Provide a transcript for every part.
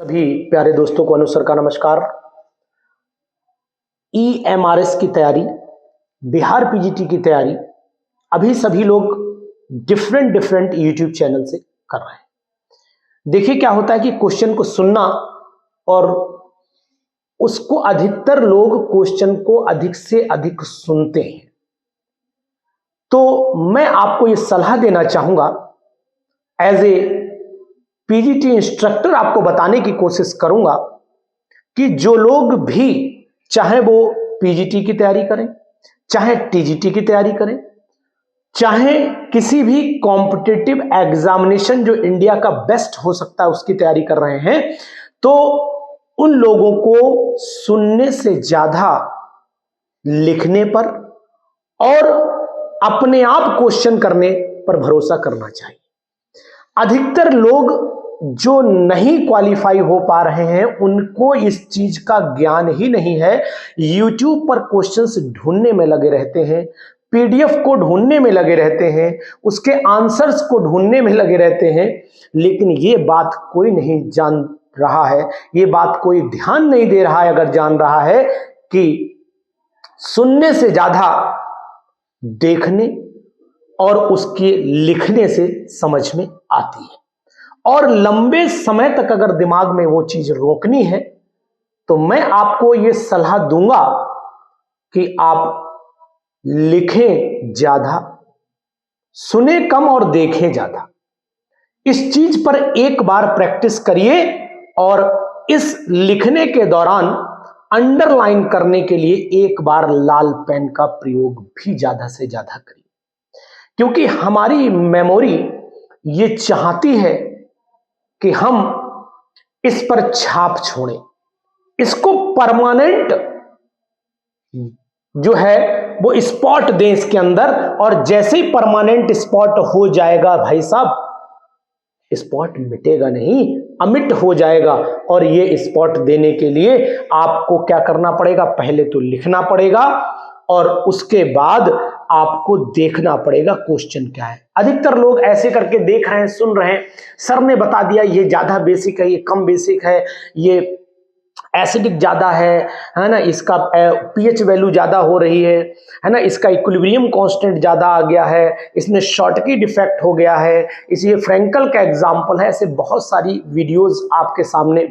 सभी प्यारे दोस्तों को अनुसर का नमस्कार। EMRS की तैयारी, बिहार पीजीटी की तैयारी अभी सभी लोग डिफरेंट यूट्यूब चैनल से कर रहे हैं। देखिए क्या होता है कि क्वेश्चन को सुनना और उसको अधिकतर लोग क्वेश्चन को अधिक से अधिक सुनते हैं। तो मैं आपको ये सलाह देना चाहूंगा, एज ए पीजीटी इंस्ट्रक्टर आपको बताने की कोशिश करूंगा कि जो लोग भी चाहे वो पीजीटी की तैयारी करें, चाहे टीजीटी की तैयारी करें, चाहे किसी भी कॉम्पिटिटिव एग्जामिनेशन जो इंडिया का बेस्ट हो सकता है उसकी तैयारी कर रहे हैं, तो उन लोगों को सुनने से ज्यादा लिखने पर और अपने आप क्वेश्चन करने पर भरोसा करना चाहिए। अधिकतर लोग जो नहीं क्वालिफाई हो पा रहे हैं उनको इस चीज का ज्ञान ही नहीं है। YouTube पर क्वेश्चंस ढूंढने में लगे रहते हैं, PDF को ढूंढने में लगे रहते हैं, उसके आंसर्स को ढूंढने में लगे रहते हैं, लेकिन ये बात कोई नहीं जान रहा है, ये बात कोई ध्यान नहीं दे रहा है। अगर जान रहा है कि सुनने से ज्यादा देखने और उसके लिखने से समझ में आती है, और लंबे समय तक अगर दिमाग में वो चीज रोकनी है तो मैं आपको ये सलाह दूंगा कि आप लिखें ज्यादा, सुने कम और देखें ज्यादा। इस चीज पर एक बार प्रैक्टिस करिए और इस लिखने के दौरान अंडरलाइन करने के लिए एक बार लाल पेन का प्रयोग भी ज्यादा से ज्यादा करिए, क्योंकि हमारी मेमोरी ये चाहती है कि हम इस पर छाप छोड़ें, इसको परमानेंट जो है वो स्पॉट दें इसके अंदर, और जैसे ही परमानेंट स्पॉट हो जाएगा भाई साहब, स्पॉट मिटेगा नहीं, अमिट हो जाएगा। और ये स्पॉट देने के लिए आपको क्या करना पड़ेगा, पहले तो लिखना पड़ेगा और उसके बाद आपको देखना पड़ेगा क्वेश्चन क्या है। अधिकतर लोग ऐसे करके देख रहे हैं, सुन रहे हैं, सर ने बता दिया ये ज्यादा बेसिक है, ये कम बेसिक है, ये एसिडिक ज्यादा है ना, इसका पीएच वैल्यू ज्यादा हो रही है ना, इसका इक्विलिब्रियम कांस्टेंट ज्यादा आ गया है, इसमें शॉर्टकी डिफेक्ट हो गया है, इसे फ्रैंकल का एग्जांपल है। ऐसे बहुत सारी वीडियोस आपके सामने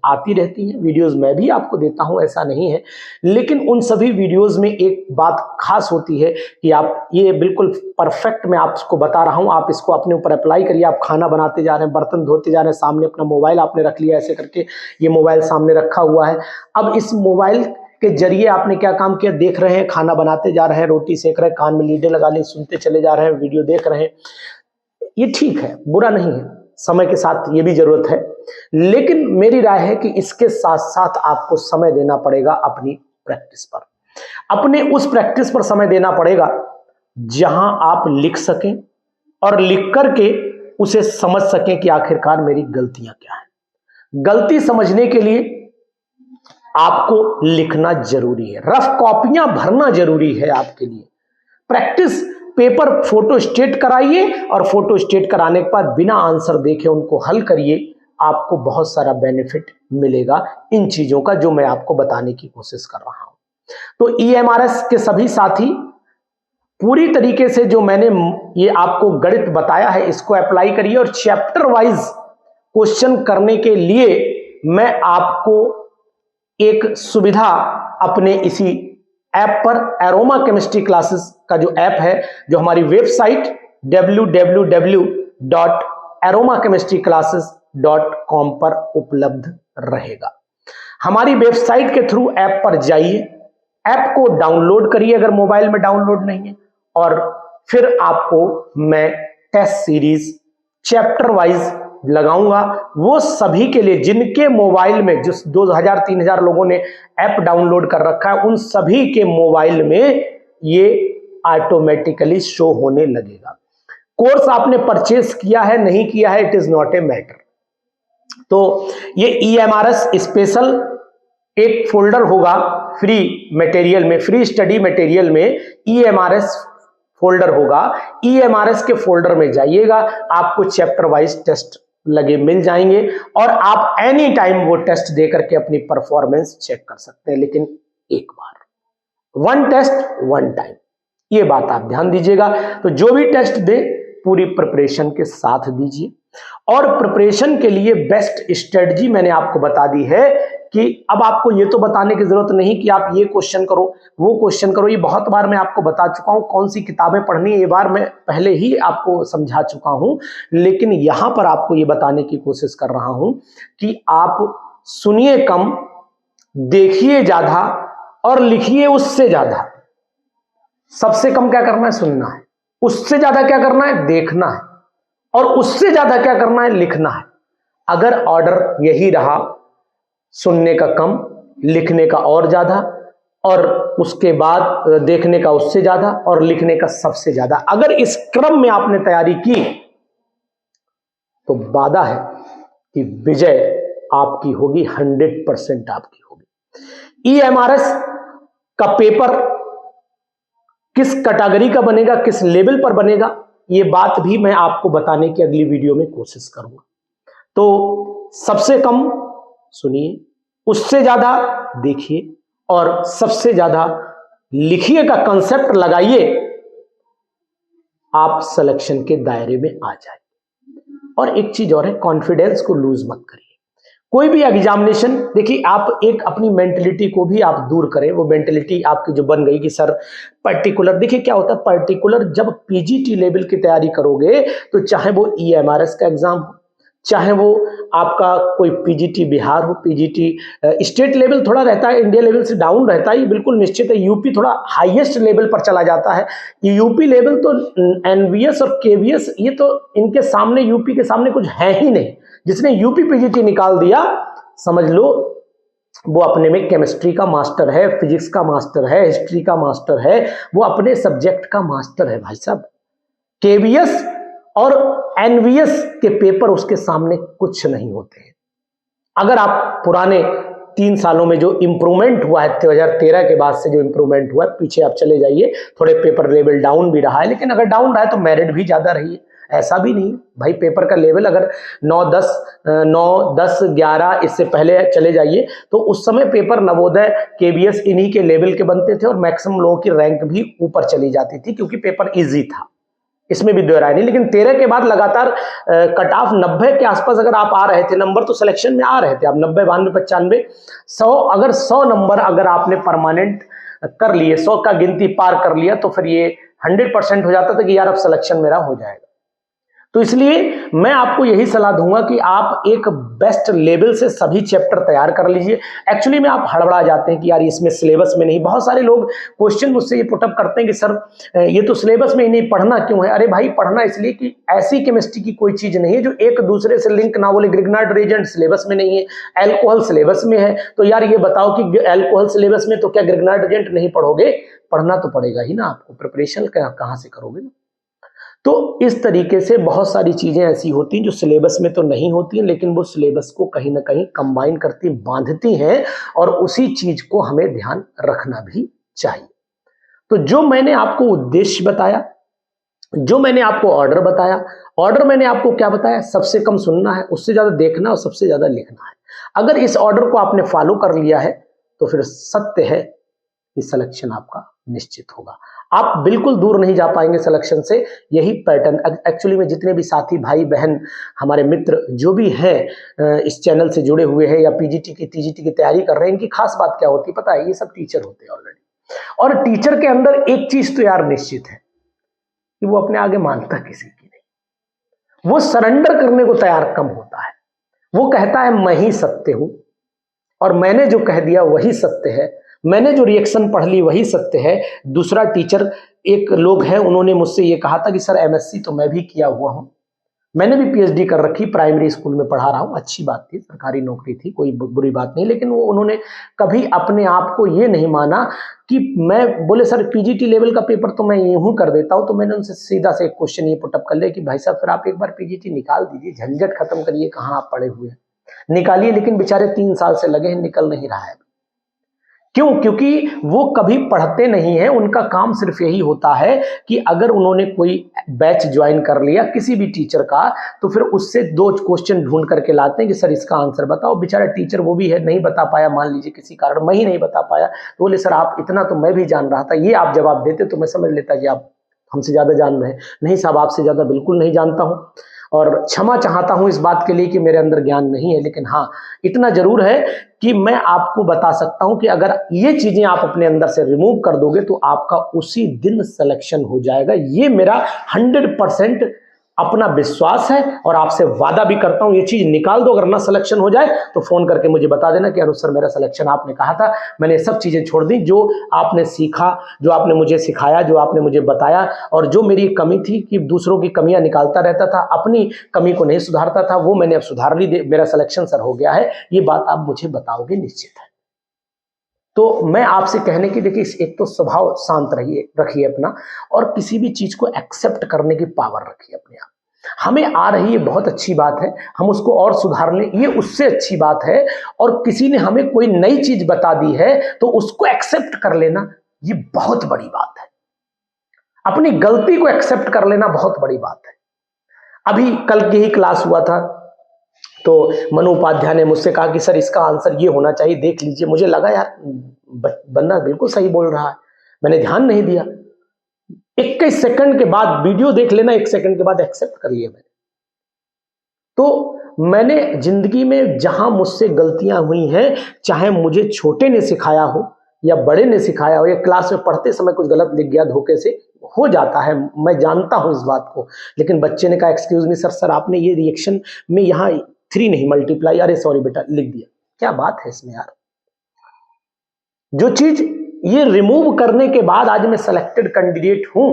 आती रहती हैं, वीडियोस मैं भी आपको देता हूं, ऐसा नहीं है, लेकिन उन सभी वीडियोस में एक बात खास होती है कि आप ये बिल्कुल परफेक्ट मैं आपको बता रहा हूं, आप इसको अपने ऊपर अप्लाई करिए। आप खाना बनाते जा रहे हैं, बर्तन धोते जा रहे हैं, सामने अपना मोबाइल आपने रख लिया, ऐसे करके ये मोबाइल सामने रखा हुआ है। अब इस मोबाइल के जरिए आपने क्या काम किया, देख रहे हैं, खाना बनाते जा रहे हैं, रोटी सेक रहे हैं, कान में लीडे लगा ली, सुनते चले जा रहे हैं, वीडियो देख रहे हैं, ये ठीक है, बुरा नहीं है, समय के साथ ये भी जरूरत है, लेकिन मेरी राय है कि इसके साथ साथ आपको समय देना पड़ेगा अपनी प्रैक्टिस पर। अपने उस प्रैक्टिस पर समय देना पड़ेगा जहां आप लिख सकें और लिख करके उसे समझ सकें कि आखिरकार मेरी गलतियां क्या हैं। गलती समझने के लिए आपको लिखना जरूरी है, रफ कॉपियां भरना जरूरी है आपके लिए। प्रैक्टिस पेपर फोटो स्टेट कराइए और फोटो स्टेट कराने के बाद बिना आंसर देखे उनको हल करिए, आपको बहुत सारा बेनिफिट मिलेगा इन चीजों का जो मैं आपको बताने की कोशिश कर रहा हूं। तो EMRS के सभी साथी पूरी तरीके से जो मैंने ये आपको गणित बताया है इसको अप्लाई करिए, और चैप्टर वाइज क्वेश्चन करने के लिए मैं आपको एक सुविधा अपने इसी ऐप पर, एरोमा केमिस्ट्री क्लासेस का जो ऐप है, जो हमारी वेबसाइट www.aromachemistryclasses.com पर उपलब्ध रहेगा। हमारी वेबसाइट के थ्रू ऐप पर जाइए, ऐप को डाउनलोड करिए अगर मोबाइल में डाउनलोड नहीं है, और फिर आपको मैं टेस्ट सीरीज चैप्टर वाइज लगाऊंगा। वो सभी के लिए जिनके मोबाइल में, जो 2000-3000 लोगों ने ऐप डाउनलोड कर रखा है, उन सभी के मोबाइल में ये ऑटोमेटिकली शो होने लगेगा। कोर्स आपने परचेस किया है नहीं किया है, it is not a matter. तो ये EMRS स्पेशल एक फोल्डर होगा फ्री मटेरियल में, फ्री स्टडी मटेरियल में EMRS फोल्डर होगा। EMRS के फोल्डर में जाइएगा, आपको चैप्टर वाइज टेस्ट लगे मिल जाएंगे और आप एनी टाइम वो टेस्ट दे करके अपनी परफॉर्मेंस चेक कर सकते हैं, लेकिन एक बार, वन टेस्ट वन टाइम, ये बात आप ध्यान दीजिएगा। तो जो भी टेस्ट दे पूरी प्रिपरेशन के साथ दीजिए। और प्रिपरेशन के लिए बेस्ट स्ट्रेटजी मैंने आपको बता दी है कि अब आपको ये तो बताने की जरूरत नहीं कि आप ये क्वेश्चन करो वो क्वेश्चन करो, ये बहुत बार मैं आपको बता चुका हूं कौन सी किताबें पढ़नी है, ये बार मैं पहले ही आपको समझा चुका हूं। लेकिन यहां पर आपको ये बताने की कोशिश कर रहा हूं कि आप सुनिए कम, देखिए ज्यादा और लिखिए उससे ज्यादा। सबसे कम क्या करना है? सुनना है। उससे ज्यादा क्या करना है? देखना है। और उससे ज्यादा क्या करना है? लिखना है। अगर ऑर्डर यही रहा, सुनने का कम, लिखने का और ज्यादा, और उसके बाद देखने का उससे ज्यादा और लिखने का सबसे ज्यादा, अगर इस क्रम में आपने तैयारी की तो वादा है कि विजय आपकी होगी, 100% आपकी होगी। EMRS का पेपर किस कैटेगरी का बनेगा, किस लेवल पर बनेगा, ये बात भी मैं आपको बताने की अगली वीडियो में कोशिश करूंगा। तो सबसे कम सुनिए, उससे ज्यादा देखिए और सबसे ज्यादा लिखिए का कंसेप्ट लगाइए, आप सिलेक्शन के दायरे में आ जाए। और एक चीज और है, कॉन्फिडेंस को लूज मत करिए। कोई भी एग्जामिनेशन, देखिए आप एक अपनी मेंटलिटी को भी आप दूर करें। वो मेंटलिटी आपकी जो बन गई कि सर पर्टिकुलर, देखिए क्या होता है पर्टिकुलर, जब पीजीटी लेवल की तैयारी करोगे तो चाहे वो EMRS का एग्जाम हो, चाहे वो आपका कोई पीजीटी बिहार हो, पीजीटी स्टेट लेवल थोड़ा रहता है, इंडिया लेवल से डाउन रहता है, ये बिल्कुल निश्चित है। यूपी थोड़ा हाईएस्ट लेवल पर चला जाता है। यूपी लेवल तो NVS और KVS, ये तो इनके सामने, यूपी के सामने कुछ है ही नहीं। जिसने यूपी पीजीटी निकाल दिया, समझ लो वो अपने में केमिस्ट्री का मास्टर है, फिजिक्स का मास्टर है, हिस्ट्री का मास्टर है, वो अपने सब्जेक्ट का मास्टर है भाई साहब। KVS और NVS के पेपर उसके सामने कुछ नहीं होते हैं। अगर आप पुराने 3 सालों में जो इंप्रूवमेंट हुआ है, 2013 के बाद से जो इंप्रूवमेंट हुआ है, पीछे आप चले जाइए, थोड़े पेपर लेवल डाउन भी रहा है, लेकिन अगर डाउन रहा है तो मेरिट भी ज्यादा रही है। ऐसा भी नहीं भाई, पेपर का लेवल अगर 9, 10, 11 इससे पहले चले जाइए तो उस समय पेपर नवोदय, KVS इन्हीं के लेवल के बनते थे और मैक्सिमम लोगों की रैंक भी ऊपर चली जाती थी क्योंकि पेपर इजी था, इसमें भी दो राय नहीं। लेकिन 13 के बाद लगातार कट ऑफ 90 के आसपास अगर आप आ रहे थे, नंबर तो सिलेक्शन में आ रहे थे, आप 90, 92, 95, 100, अगर 100 नंबर अगर आपने परमानेंट कर लिए, 100 का गिनती पार कर लिया, तो फिर ये 100% हो जाता था कि यार अब सिलेक्शन मेरा हो जाएगा। तो इसलिए मैं आपको यही सलाह दूंगा कि आप एक बेस्ट लेवल से सभी चैप्टर तैयार कर लीजिए। एक्चुअली में आप हड़बड़ा जाते हैं कि यार इसमें सिलेबस में नहीं, बहुत सारे लोग क्वेश्चन मुझसे ये पुटअप करते हैं कि सर ये तो सिलेबस में ही नहीं, पढ़ना क्यों है? अरे भाई पढ़ना इसलिए कि ऐसी केमिस्ट्री की कोई चीज नहीं है जो एक दूसरे से लिंक ना बोले। ग्रिग्नार्ड रिएजेंट सिलेबस में नहीं है, अल्कोहल सिलेबस में है, तो यार ये बताओ कि अल्कोहल सिलेबस में तो क्या ग्रिग्नार्ड रिएजेंट नहीं पढ़ोगे? पढ़ना तो पड़ेगा ही ना आपको, प्रिपरेशन कहां से करोगे ना। तो इस तरीके से बहुत सारी चीजें ऐसी होती हैं जो सिलेबस में तो नहीं होती हैं, लेकिन वो सिलेबस को कहीं ना कहीं कंबाइन करती, बांधती हैं, और उसी चीज को हमें ध्यान रखना भी चाहिए। तो जो मैंने आपको उद्देश्य बताया, जो मैंने आपको ऑर्डर बताया, ऑर्डर मैंने आपको क्या बताया? सबसे कम सुनना है, उससे ज्यादा देखना और सबसे ज्यादा लिखना है। अगर इस ऑर्डर को आपने फॉलो कर लिया है तो फिर सत्य है कि सिलेक्शन आपका निश्चित होगा। आप बिल्कुल दूर नहीं जा पाएंगे सिलेक्शन से। यही पैटर्न एक्चुअली में जितने भी साथी भाई बहन हमारे मित्र जो भी हैं इस चैनल से जुड़े हुए हैं या पीजीटी की TGT की तैयारी कर रहे हैं, इनकी खास बात क्या होती है पता है? ये सब टीचर होते हैं ऑलरेडी, और टीचर के अंदर एक चीज तो यार निश्चित है कि वो अपने आगे मानता किसी की नहीं, वो सरेंडर करने को तैयार कम होता है। वो कहता है मैं ही सत्य हूं और मैंने जो कह दिया वही सत्य है, मैंने जो रिएक्शन पढ़ ली वही सत्य है। दूसरा टीचर, एक लोग हैं, उन्होंने मुझसे ये कहा था कि सर MSc तो मैं भी किया हुआ हूं, मैंने भी PhD कर रखी, प्राइमरी स्कूल में पढ़ा रहा हूं, अच्छी बात थी, सरकारी नौकरी थी, कोई बुरी बात नहीं, लेकिन वो उन्होंने कभी अपने आप को ये नहीं माना कि मैं, बोले सर PGT लेवल का पेपर तो मैं यूं कर देता हूं। तो मैंने उनसे सीधा से एक क्वेश्चन ये पुटअप कर लिया कि भाई साहब फिर आप एक बार PGT निकाल दीजिए, झंझट खत्म करिए, कहाँ आप पड़े हुए हैं, निकालिए। लेकिन बेचारे 3 साल से लगे हैं, निकल नहीं रहा है। क्यों? क्योंकि वो कभी पढ़ते नहीं हैं, उनका काम सिर्फ यही होता है कि अगर उन्होंने कोई बैच ज्वाइन कर लिया किसी भी टीचर का, तो फिर उससे 2 क्वेश्चन ढूंढ करके लाते हैं कि सर इसका आंसर बताओ। बेचारा टीचर वो भी है, नहीं बता पाया, मान लीजिए किसी कारण मैं ही नहीं बता पाया, तो बोले सर आप इतना तो मैं भी जान रहा था, ये आप जवाब देते तो मैं समझ लेता कि आप हमसे ज्यादा जान रहे हैं। नहीं साहब, आपसे ज्यादा बिल्कुल नहीं जानता हूं, और क्षमा चाहता हूं इस बात के लिए कि मेरे अंदर ज्ञान नहीं है, लेकिन हाँ इतना जरूर है कि मैं आपको बता सकता हूं कि अगर ये चीजें आप अपने अंदर से रिमूव कर दोगे तो आपका उसी दिन सिलेक्शन हो जाएगा। ये मेरा 100% अपना विश्वास है और आपसे वादा भी करता हूं, ये चीज निकाल दो, अगर ना सिलेक्शन हो जाए तो फोन करके मुझे बता देना कि अनुज सर मेरा सिलेक्शन आपने कहा था, मैंने सब चीजें छोड़ दी, जो आपने सीखा, जो आपने मुझे सिखाया, जो आपने मुझे बताया, और जो मेरी कमी थी कि दूसरों की कमियां निकालता रहता था, अपनी कमी को नहीं सुधारता था, वो मैंने अब सुधार ली, मेरा सिलेक्शन सर हो गया है। ये बात आप मुझे बताओगे निश्चित है। तो मैं आपसे कहने की, देखिए एक तो स्वभाव शांत रखिए अपना, और किसी भी चीज को एक्सेप्ट करने की पावर रखिए अपने आप। हमें आ रही है बहुत अच्छी बात है, हम उसको और सुधार लें, ये उससे अच्छी बात है। और किसी ने हमें कोई नई चीज बता दी है तो उसको एक्सेप्ट कर लेना, ये बहुत बड़ी बात है। अपनी गलती को एक्सेप्ट कर लेना बहुत बड़ी बात है। अभी कल की ही क्लास हुआ था, तो मनु उपाध्याय ने मुझसे कहा कि सर इसका आंसर ये होना चाहिए, देख लीजिए। मुझे लगा यार बंदा बिल्कुल सही बोल रहा है, मैंने ध्यान नहीं दिया। 21 सेकंड के बाद वीडियो देख लेना, 1 सेकंड के बाद एक्सेप्ट कर लिया मैंने। तो मैंने जिंदगी में जहां मुझसे गलतियां हुई हैं, चाहे मुझे छोटे ने सिखाया हो या बड़े ने सिखाया हो, या क्लास में पढ़ते समय कुछ गलत लिख गया धोखे से, हो जाता है, मैं जानता हूं इस बात को। लेकिन बच्चे ने कहा एक्सक्यूज मी सर आपने ये रिएक्शन में यहाँ 3 नहीं मल्टीप्लाई, अरे सॉरी बेटा लिख दिया। क्या बात है इसमें यार? जो चीज ये रिमूव करने के बाद आज मैं सिलेक्टेड कैंडिडेट हूं,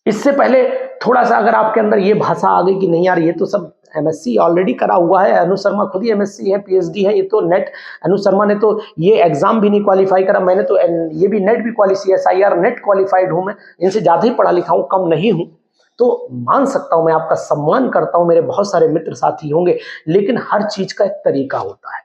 इससे पहले थोड़ा सा अगर आपके अंदर ये भाषा आ गई कि नहीं यार ये तो सब एमएससी ऑलरेडी करा हुआ है, अनु शर्मा खुद ही एमएससी है, पीएचडी है, ये तो नेट, अनु शर्मा ने तो ये एग्जाम भी नहीं क्वालिफाई करा, मैंने तो ये भी नेट भी CSIR नेट क्वालिफाइड हूं, मैं इनसे ज्यादा ही पढ़ा लिखा हूं, कम नहीं हूं। तो मान सकता हूं, मैं आपका सम्मान करता हूं, मेरे बहुत सारे मित्र साथी होंगे, लेकिन हर चीज का एक तरीका होता है।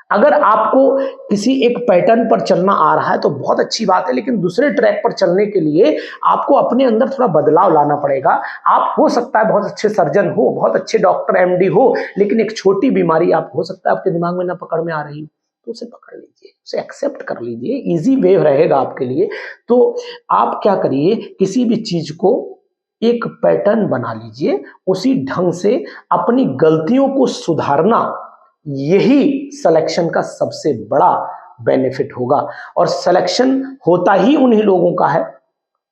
अगर आपको किसी एक पैटर्न पर चलना आ रहा है तो बहुत अच्छी बात है, लेकिन दूसरे ट्रैक पर चलने के लिए आपको अपने अंदर थोड़ा बदलाव लाना पड़ेगा। आप हो सकता है बहुत अच्छे सर्जन हो, बहुत अच्छे डॉक्टर MD हो, लेकिन एक छोटी बीमारी आप हो सकता है आपके दिमाग में ना पकड़ में आ रही हो, तो उसे पकड़ लीजिए, उसे एक्सेप्ट कर लीजिए, इजी वे रहेगा आपके लिए। तो आप क्या करिए, किसी भी चीज को एक पैटर्न बना लीजिए, उसी ढंग से अपनी गलतियों को सुधारना, यही सिलेक्शन का सबसे बड़ा बेनिफिट होगा। और सिलेक्शन होता ही उन्हीं लोगों का है,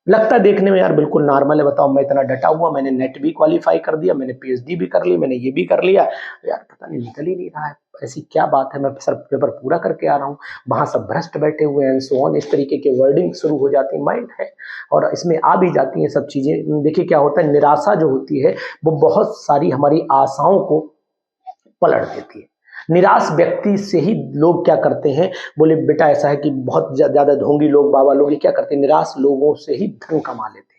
लगता है देखने में यार बिल्कुल नॉर्मल है, बताओ मैं इतना डटा हुआ, मैंने नेट भी क्वालिफाई कर दिया, मैंने PhD भी कर ली, मैंने ये भी कर लिया, यार पता नहीं निकल ही नहीं रहा है, ऐसी क्या बात है, मैं सर पेपर पूरा करके आ रहा हूँ, वहां सब भ्रष्ट बैठे हुए हैं, सो ऑन, इस तरीके के वर्डिंग शुरू हो जाती है, माइंड है और इसमें आ भी जाती हैं सब चीजें। देखिए क्या होता है, निराशा जो होती है वो बहुत सारी हमारी आशाओं को पलट देती है। निराश व्यक्ति से ही लोग क्या करते हैं, बोले बेटा ऐसा है कि बहुत ज्यादा ढोंगी लोग, बाबा लोग, ये क्या करते हैं, निराश लोगों से ही धन कमा लेते हैं।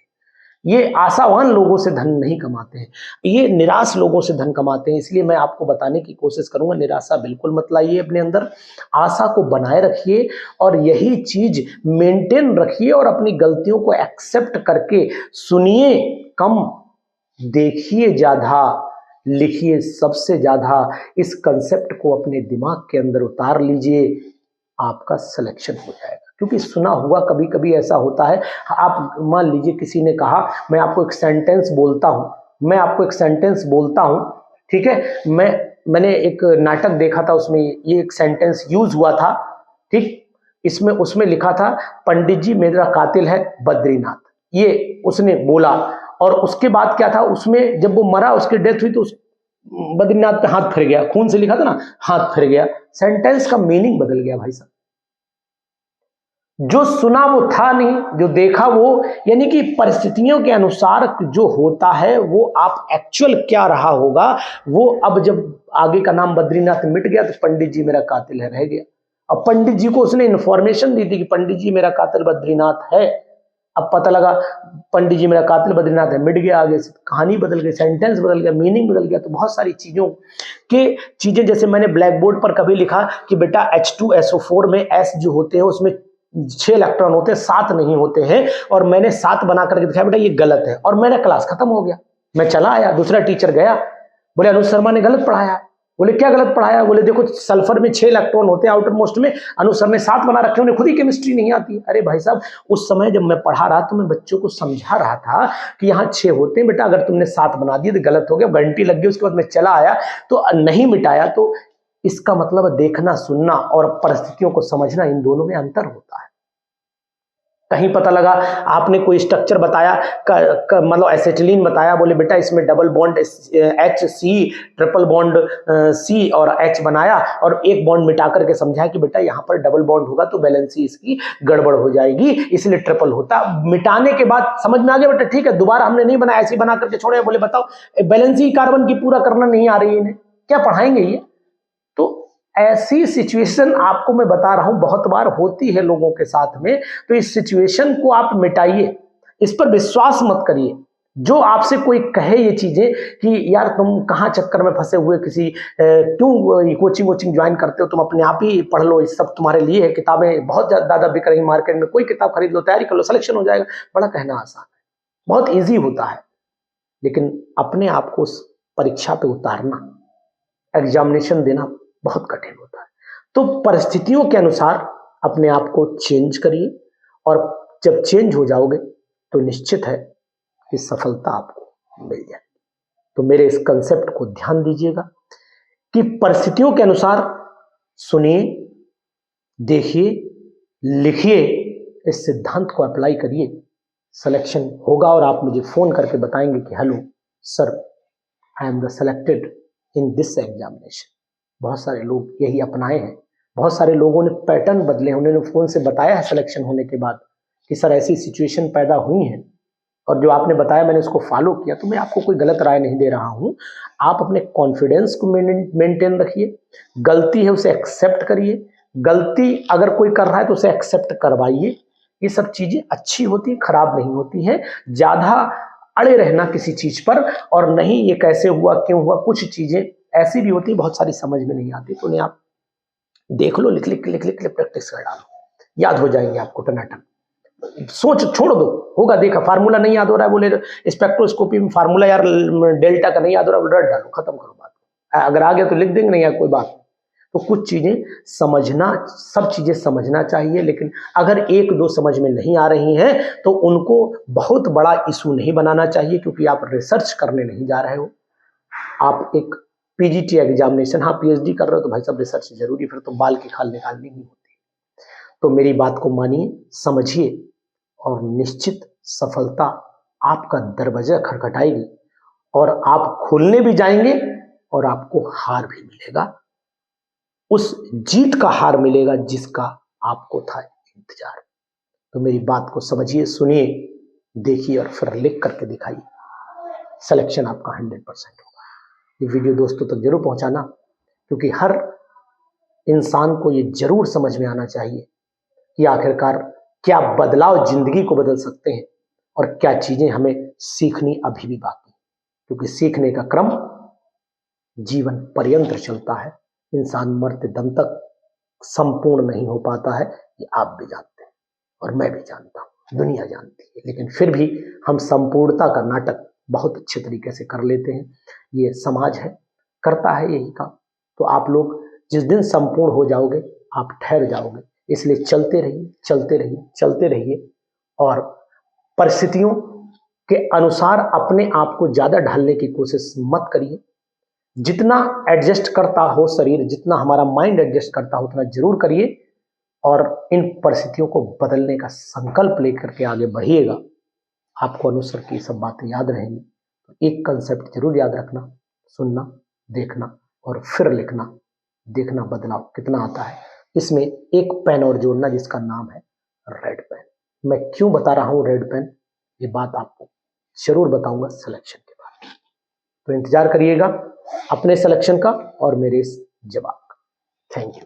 ये आशावान लोगों से धन नहीं कमाते हैं, ये निराश लोगों से धन कमाते हैं। इसलिए मैं आपको बताने की कोशिश करूंगा, निराशा बिल्कुल मत लाइए अपने अंदर, आशा को बनाए रखिए और यही चीज मेंटेन रखिए, और अपनी गलतियों को एक्सेप्ट करके सुनिए कम, देखिए ज्यादा, लिखिए सबसे ज्यादा। इस कंसेप्ट को अपने दिमाग के अंदर उतार लीजिए, आपका सिलेक्शन हो जाएगा। क्योंकि सुना हुआ कभी कभी ऐसा होता है, आप मान लीजिए किसी ने कहा, मैं आपको एक सेंटेंस बोलता हूं, ठीक है, मैंने एक नाटक देखा था, उसमें ये एक सेंटेंस यूज हुआ था, ठीक, इसमें उसमें लिखा था, पंडित जी मेरा कातिल है बद्रीनाथ, ये उसने बोला, और उसके बाद क्या था, उसमें जब वो मरा, उसकी डेथ हुई, तो उस बद्रीनाथ पे हाथ फिर गया, खून से लिखा था ना, हाथ फिर गया, सेंटेंस का मीनिंग बदल गया भाई साहब। जो सुना वो था नहीं, जो देखा वो, यानी कि परिस्थितियों के अनुसार जो होता है वो आप एक्चुअल क्या रहा होगा, वो अब जब आगे का नाम बद्रीनाथ मिट गया तो पंडित जी मेरा कातिल है रह गया। अब पंडित जी को उसने इंफॉर्मेशन दी थी कि पंडित जी मेरा कातिल बद्रीनाथ है, अब पता लगा पंडित जी मेरा कातिल बद्रीनाथ है, मिट गया, आगे से कहानी बदल गई, सेंटेंस बदल गया, मीनिंग बदल गया। तो बहुत सारी चीजें जैसे मैंने ब्लैक बोर्ड पर कभी लिखा कि बेटा H2SO4 में S जो होते हैं उसमें 6 इलेक्ट्रॉन होते हैं, 7 नहीं होते हैं, और मैंने 7 बना करके दिखाया बेटा ये गलत है, और मेरा क्लास खत्म हो गया। मैं चला आया, दूसरा टीचर गया, बोले अनुज शर्मा ने गलत पढ़ाया। बोले क्या गलत पढ़ाया? बोले देखो सल्फर में 6 इलेक्ट्रॉन होते हैं आउटर मोस्ट में, अनुज सर ने 7 बना रखे, उन्हें खुद ही केमिस्ट्री नहीं आती। अरे भाई साहब, उस समय जब मैं पढ़ा रहा तो मैं बच्चों को समझा रहा था कि यहाँ 6 होते हैं बेटा, अगर तुमने 7 बना दिए तो गलत हो गया। घंटी लग गई, उसके बाद मैं चला आया तो नहीं मिटाया। तो इसका मतलब देखना, सुनना और परिस्थितियों को समझना, इन दोनों में अंतर होता है। कहीं पता लगा आपने कोई स्ट्रक्चर बताया, मतलब एसिटिलीन बताया, बोले बेटा इसमें double bond HC, triple bond C और H बनाया, और एक बॉन्ड मिटा करके समझाया कि बेटा यहाँ पर डबल बॉन्ड होगा तो वैलेंसी इसकी गड़बड़ हो जाएगी, इसलिए ट्रिपल होता। मिटाने के बाद समझ में आ गया बेटा, ठीक है, दोबारा हमने नहीं बनाया, ऐसे बना करके छोड़े। बोले बताओ वैलेंसी कार्बन की पूरा करना नहीं आ रही है, इन्हें क्या पढ़ाएंगे ये? तो ऐसी सिचुएशन आपको मैं बता रहा हूं बहुत बार होती है लोगों के साथ में। तो इस सिचुएशन को आप मिटाइए, इस पर विश्वास मत करिए। जो आपसे कोई कहे ये चीजें कि यार तुम कहां चक्कर में फंसे हुए, क्यों कोचिंग ज्वाइन करते हो, तुम अपने आप ही पढ़ लो, इस सब तुम्हारे लिए है, किताबें बहुत ज्यादा बिक रही मार्केट में, कोई किताब खरीद लो, तैयारी कर लो, सिलेक्शन हो जाएगा। बड़ा कहना आसान है, बहुत ईजी होता है, लेकिन अपने आप को उस परीक्षा पे उतारना, एग्जामिनेशन देना बहुत कठिन होता है। तो परिस्थितियों के अनुसार अपने आप को चेंज करिए, और जब चेंज हो जाओगे तो निश्चित है कि सफलता आपको मिल जाएगी। तो मेरे इस कंसेप्ट को ध्यान दीजिएगा कि परिस्थितियों के अनुसार सुनिए, देखिए, लिखिए, इस सिद्धांत को अप्लाई करिए, सिलेक्शन होगा और आप मुझे फोन करके बताएंगे कि hello sir, I am the selected in this examination. बहुत सारे लोग यही अपनाए हैं, बहुत सारे लोगों ने पैटर्न बदले, उन्होंने फोन से बताया है सिलेक्शन होने के बाद कि सर ऐसी सिचुएशन पैदा हुई है, और जो आपने बताया मैंने उसको फॉलो किया। तो मैं आपको कोई गलत राय नहीं दे रहा हूं, आप अपने कॉन्फिडेंस को मेंटेन रखिए, गलती है उसे एक्सेप्ट करिए, गलती अगर कोई कर रहा है तो उसे एक्सेप्ट करवाइए। ये सब चीजें अच्छी होती, खराब नहीं होती हैं। ज्यादा अड़े रहना किसी चीज पर, और नहीं ये कैसे हुआ, क्यों हुआ, कुछ चीजें ऐसी भी होती, बहुत सारी समझ में नहीं आती, तो उन्हें आप देख लो, लिख लिख प्रैक्टिस कर डालो, याद हो जाएंगे आपको टनाटन। सोच छोड़ दो, होगा, देखा फार्मूला नहीं याद हो रहा है, बोले स्पेक्ट्रोस्कोपी में फार्मूला यार डेल्टा का नहीं याद हो रहा, रट डालो, खत्म करो बात। अगर आ गया तो लिख देंगे, नहीं यार कोई बात। तो कुछ चीजें समझना, सब चीजें समझना चाहिए, लेकिन अगर एक दो समझ में नहीं आ रही हैं तो उनको बहुत बड़ा इशू नहीं बनाना चाहिए, क्योंकि आप रिसर्च करने नहीं जा रहे हो, आप एक PGT एग्जामिनेशन, हाँ PhD कर रहे हो तो भाई साहब रिसर्च जरूरी, फिर तो बाल की खाल निकालनी ही होती है। तो मेरी बात को मानिए, समझिए, और निश्चित सफलता आपका दरवाजा खटखटाएगी, और आप खुलने भी जाएंगे और आपको हार भी मिलेगा, उस जीत का हार मिलेगा जिसका आपको था इंतजार। तो मेरी बात को समझिए, सुनिए, देखिए, और फिर लिख करके दिखाइए, सिलेक्शन आपका 100% होगा। ये वीडियो दोस्तों तक जरूर पहुंचाना, क्योंकि हर इंसान को ये जरूर समझ में आना चाहिए कि आखिरकार क्या बदलाव जिंदगी को बदल सकते हैं, और क्या चीजें हमें सीखनी अभी भी बाकी, क्योंकि सीखने का क्रम जीवन पर्यंत चलता है, इंसान मरते दम तक संपूर्ण नहीं हो पाता है, ये आप भी जानते हैं और मैं भी जानता हूं, दुनिया जानती है, लेकिन फिर भी हम संपूर्णता का नाटक बहुत अच्छे तरीके से कर लेते हैं। ये समाज है, करता है यही काम। तो आप लोग जिस दिन संपूर्ण हो जाओगे आप ठहर जाओगे, इसलिए चलते रहिए, चलते रहिए, चलते रहिए, और परिस्थितियों के अनुसार अपने आप को ज्यादा ढालने की कोशिश मत करिए। जितना एडजस्ट करता हो शरीर, जितना हमारा माइंड एडजस्ट करता हो, उतना जरूर करिए, और इन परिस्थितियों को बदलने का संकल्प लेकर के आगे बढ़िएगा। आपको अनुसर की सब बातें याद रहेंगी। तो एक कंसेप्ट जरूर याद रखना, सुनना, देखना और फिर लिखना, देखना बदलाव कितना आता है। इसमें एक पेन और जोड़ना जिसका नाम है रेड पेन। मैं क्यों बता रहा हूं रेड पेन, ये बात आपको जरूर बताऊंगा सिलेक्शन के बाद। तो इंतजार करिएगा अपने सिलेक्शन का और मेरे इस जवाब का। Thank you.